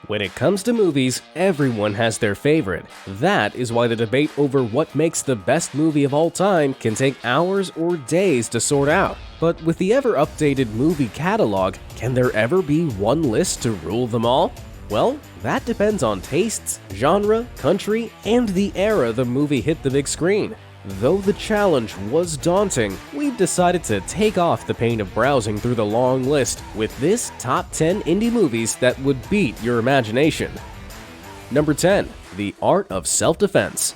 When it comes to movies, everyone has their favorite. That is why the debate over what makes the best movie of all time can take hours or days to sort out. But with the ever-updated movie catalog, can there ever be one list to rule them all? Well, that depends on tastes, genre, country, and the era the movie hit the big screen. Though the challenge was daunting, we decided to take off the pain of browsing through the long list with this top 10 indie movies that would beat your imagination. Number 10. The Art of Self-Defense.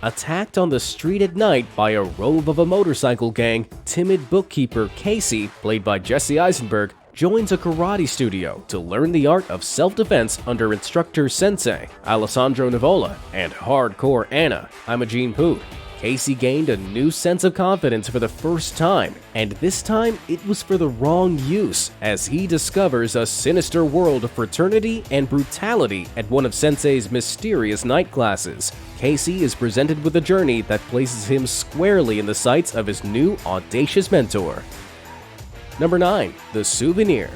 Attacked on the street at night by a rove of a motorcycle gang, timid bookkeeper Casey, played by Jesse Eisenberg, joins a karate studio to learn the art of self-defense under instructor Sensei Alessandro Nivola and hardcore Anna Imogene Poot. Casey gained a new sense of confidence for the first time, and this time it was for the wrong use, as he discovers a sinister world of fraternity and brutality at one of Sensei's mysterious night classes. Casey is presented with a journey that places him squarely in the sights of his new audacious mentor. Number 9. Thе Sоувенир.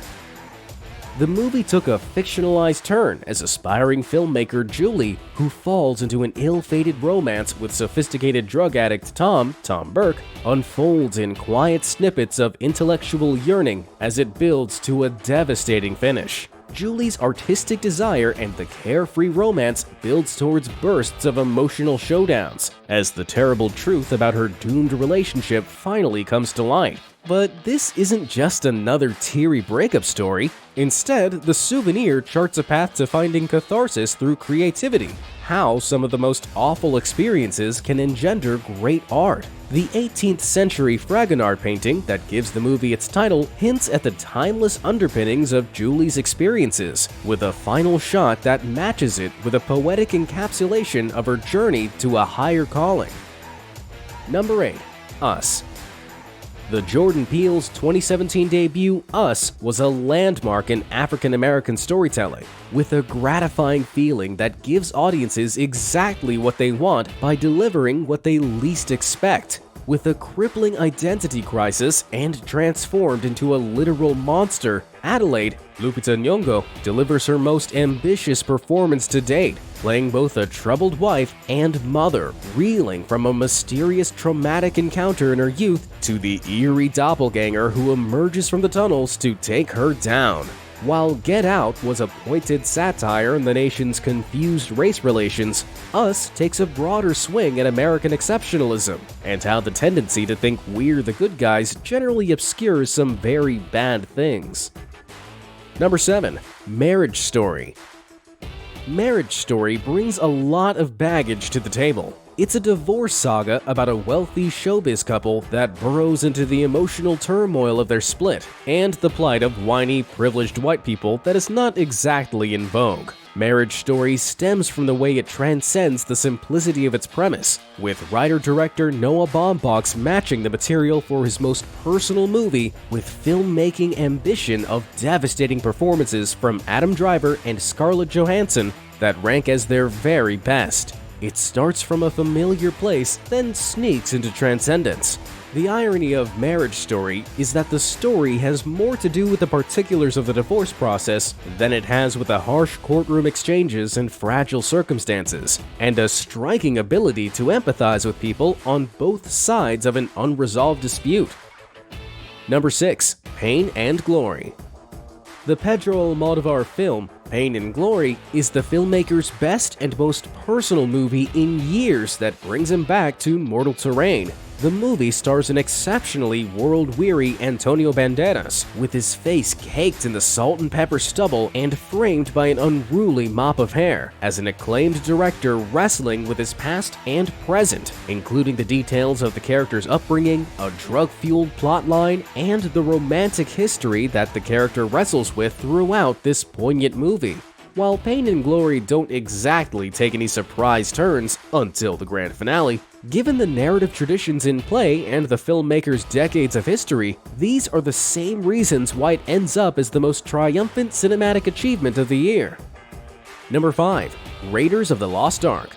The movie took a fictionalized turn as aspiring filmmaker Julie, who falls into an ill-fated romance with sophisticated drug addict Tom Burke, unfolds in quiet snippets of intellectual yearning as it builds to a devastating finish. Julie's artistic desire and the carefree romance builds towards bursts of emotional showdowns, as the terrible truth about her doomed relationship finally comes to light. But this isn't just another teary breakup story. Instead, Thе Sоувенир charts a path to finding catharsis through creativity, how some of the most awful experiences can engender great art. The 18th century Fragonard painting that gives the movie its title hints at the timeless underpinnings of Julie's experiences, with a final shot that matches it with a poetic encapsulation of her journey to a higher calling. Number 8. Us. The Jordan Peele's 2017 debut, Us, was a landmark in African-American storytelling, with a gratifying feeling that gives audiences exactly what they want by delivering what they least expect. With a crippling identity crisis and transformed into a literal monster, Adelaide, Lupita Nyong'o, delivers her most ambitious performance to date, playing both a troubled wife and mother, reeling from a mysterious traumatic encounter in her youth to the eerie doppelganger who emerges from the tunnels to take her down. While Get Out was a pointed satire on the nation's confused race relations, Us takes a broader swing at American exceptionalism and how the tendency to think we're the good guys generally obscures some very bad things. Number 7. Marriage Story. Marriage Story brings a lot of baggage to the table. It's a divorce saga about a wealthy showbiz couple that burrows into the emotional turmoil of their split and the plight of whiny, privileged white people that is not exactly in vogue. Marriage Story stems from the way it transcends the simplicity of its premise, with writer-director Noah Baumbach's matching the material for his most personal movie with filmmaking ambition of devastating performances from Adam Driver and Scarlett Johansson that rank as their very best. It starts from a familiar place, then sneaks into transcendence. The irony of Marriage Story is that the story has more to do with the particulars of the divorce process than it has with the harsh courtroom exchanges and fragile circumstances, and a striking ability to empathize with people on both sides of an unresolved dispute. Number 6. Pain and Glory. The Pedro Almodóvar film, Pain and Glory, is the filmmaker's best and most personal movie in years that brings him back to mortal terrain. The movie stars an exceptionally world-weary Antonio Banderas, with his face caked in the salt and pepper stubble and framed by an unruly mop of hair, as an acclaimed director wrestling with his past and present, including the details of the character's upbringing, a drug-fueled plotline, and the romantic history that the character wrestles with throughout this poignant movie. While Pain and Glory don't exactly take any surprise turns until the grand finale, given the narrative traditions in play and the filmmaker's decades of history, these are the same reasons why it ends up as the most triumphant cinematic achievement of the year. Number 5. Raiders of the Lоzt Ark.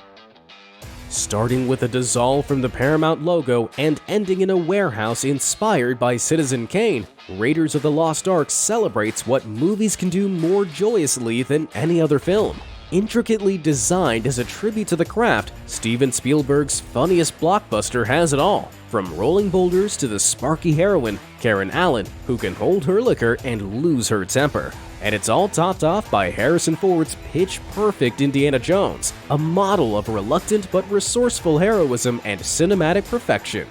starting with a dissolve from the Paramount logo and ending in a warehouse inspired by Citizen Kane. Raiders of the Lо̲st Ark celebrates what movies can do more joyously than any other film. Intricately designed as a tribute to the craft, Steven Spielberg's funniest blockbuster has it all. From rolling boulders to the sparky heroine, Karen Allen, who can hold her liquor and lose her temper. And it's all topped off by Harrison Ford's pitch-perfect Indiana Jones, a model of reluctant but resourceful heroism and cinematic perfection.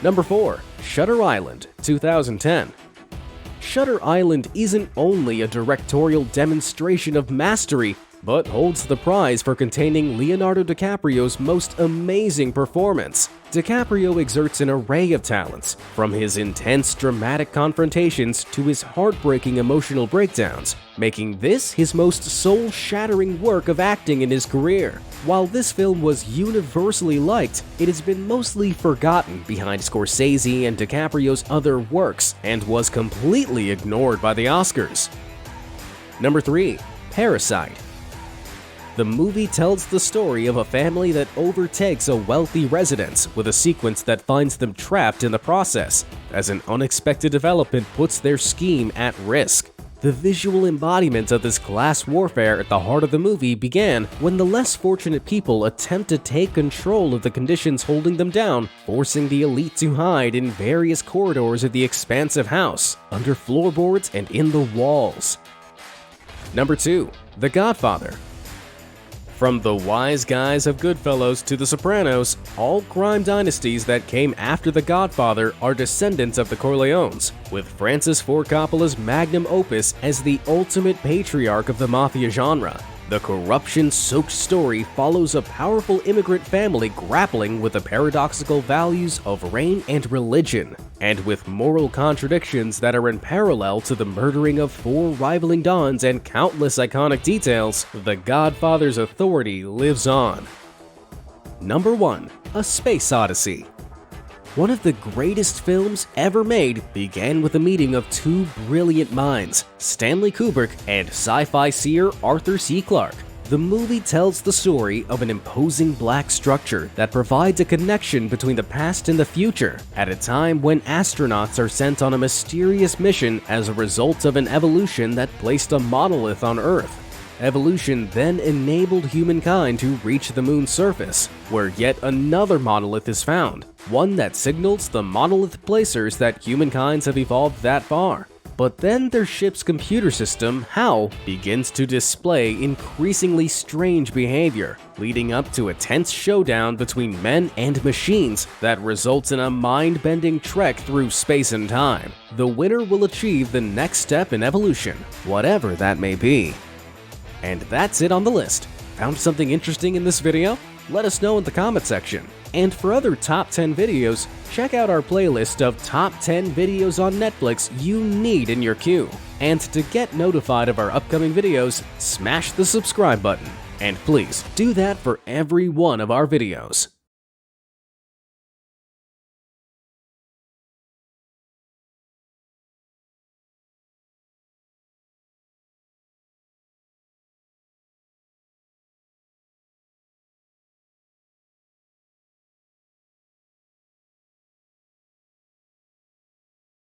Number 4. Shuttер Ißlаnd, 2010. Shuttер Ißlаnd isn't only a directorial demonstration of mastery, but holds the prize for containing Leonardo DiCaprio's most amazing performance. DiCaprio exerts an array of talents, from his intense dramatic confrontations to his heartbreaking emotional breakdowns, making this his most soul-shattering work of acting in his career. While this film was universally liked, it has been mostly forgotten behind Scorsese and DiCaprio's other works and was completely ignored by the Oscars. Number 3. Pаrазitе. The movie tells the story of a family that overtakes a wealthy residence with a sequence that finds them trapped in the process, as an unexpected development puts their scheme at risk. The visual embodiment of this class warfare at the heart of the movie began when the less fortunate people attempt to take control of the conditions holding them down, forcing the elite to hide in various corridors of the expansive house, under floorboards and in the walls. Number 2. The Godfather. From the wise guys of Goodfellas to the Sopranos, all crime dynasties that came after The Godfather are descendants of the Corleones, with Francis Ford Coppola's magnum opus as the ultimate patriarch of the mafia genre. The corruption-soaked story follows a powerful immigrant family grappling with the paradoxical values of reign and religion, and with moral contradictions that are in parallel to the murdering of 4 rivaling dons and countless iconic details. The Godfather's authority lives on. Number 1. A Space Odyssey. One of the greatest films ever made began with a meeting of 2 brilliant minds, Stanley Kubrick and sci-fi seer Arthur C. Clarke. The movie tells the story of an imposing black structure that provides a connection between the past and the future, at a time when astronauts are sent on a mysterious mission as a result of an evolution that placed a monolith on Earth. Evolution then enabled humankind to reach the moon's surface, where yet another monolith is found, one that signals the monolith placers that humankind have evolved that far. But then their ship's computer system, HAL, begins to display increasingly strange behavior, leading up to a tense showdown between men and machines that results in a mind-bending trek through space and time. The winner will achieve the next step in evolution, whatever that may be. And that's it on the list. Found something interesting in this video? Let us know in the comment section. And for other top 10 videos, check out our playlist of top 10 videos on Netflix you need in your queue. And to get notified of our upcoming videos, smash the subscribe button. And please do that for every one of our videos.